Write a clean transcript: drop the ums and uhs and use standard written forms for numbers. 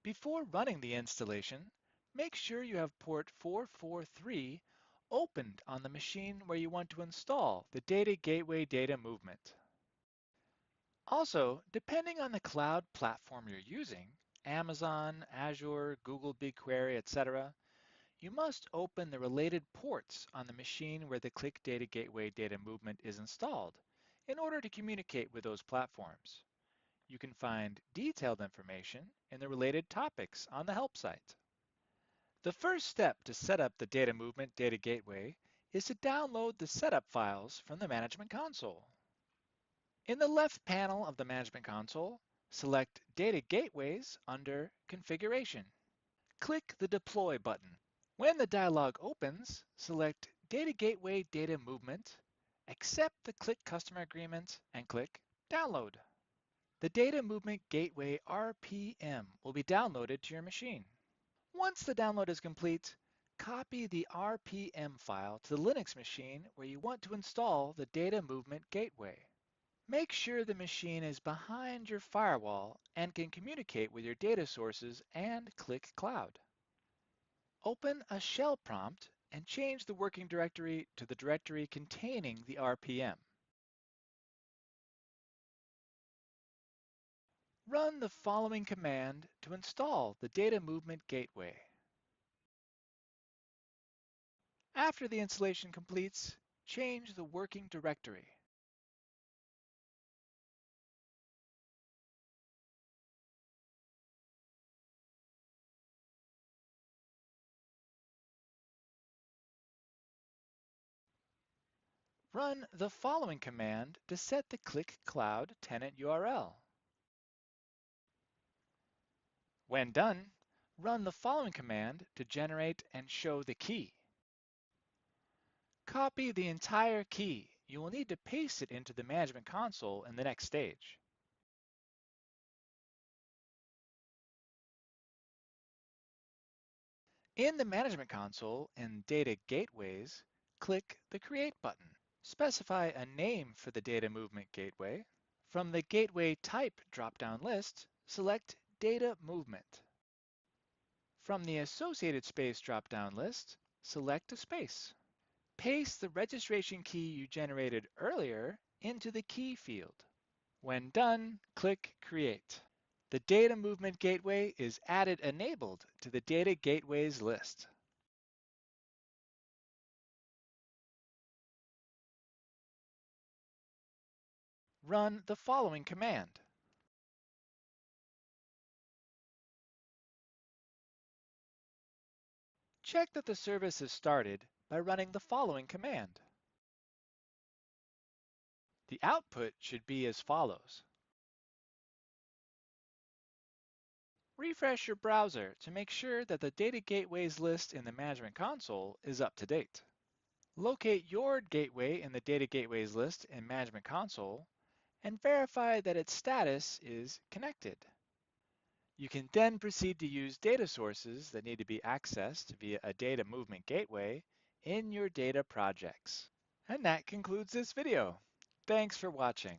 Before running the installation, make sure you have port 443 opened on the machine where you want to install the Data Gateway data movement. Also, depending on the cloud platform you're using, Amazon, Azure, Google BigQuery, etc., you must open the related ports on the machine where the Qlik Data Gateway data movement is installed in order to communicate with those platforms. You can find detailed information in the related topics on the help site. The first step to set up the Data Movement Data Gateway is to download the setup files from the Management Console. In the left panel of the Management Console, select Data Gateways under Configuration. Click the Deploy button. When the dialog opens, select Data Gateway Data Movement, accept the Qlik Customer Agreement, and click Download. The Data Movement Gateway RPM will be downloaded to your machine. Once the download is complete, copy the RPM file to the Linux machine where you want to install the Data Movement Gateway. Make sure the machine is behind your firewall and can communicate with your data sources and Qlik Cloud. Open a shell prompt and change the working directory to the directory containing the RPM. Run the following command to install the Data Movement Gateway. After the installation completes, change the working directory. Run the following command to set the Qlik Cloud tenant URL. When done, run the following command to generate and show the key. Copy the entire key. You will need to paste it into the Management Console in the next stage. In the Management Console in Data Gateways, click the Create button. Specify a name for the Data Movement Gateway. From the Gateway Type drop-down list, select Data Movement. From the Associated Space drop-down list, select a space. Paste the registration key you generated earlier into the key field. When done, click Create. The Data Movement Gateway is added enabled to the Data Gateways list. Run the following command. Check that the service is started by running the following command. The output should be as follows. Refresh your browser to make sure that the Data Gateways list in the Management Console is up to date. Locate your gateway in the Data Gateways list in Management Console and verify that its status is connected. You can then proceed to use data sources that need to be accessed via a data movement gateway in your data projects. And that concludes this video. Thanks for watching.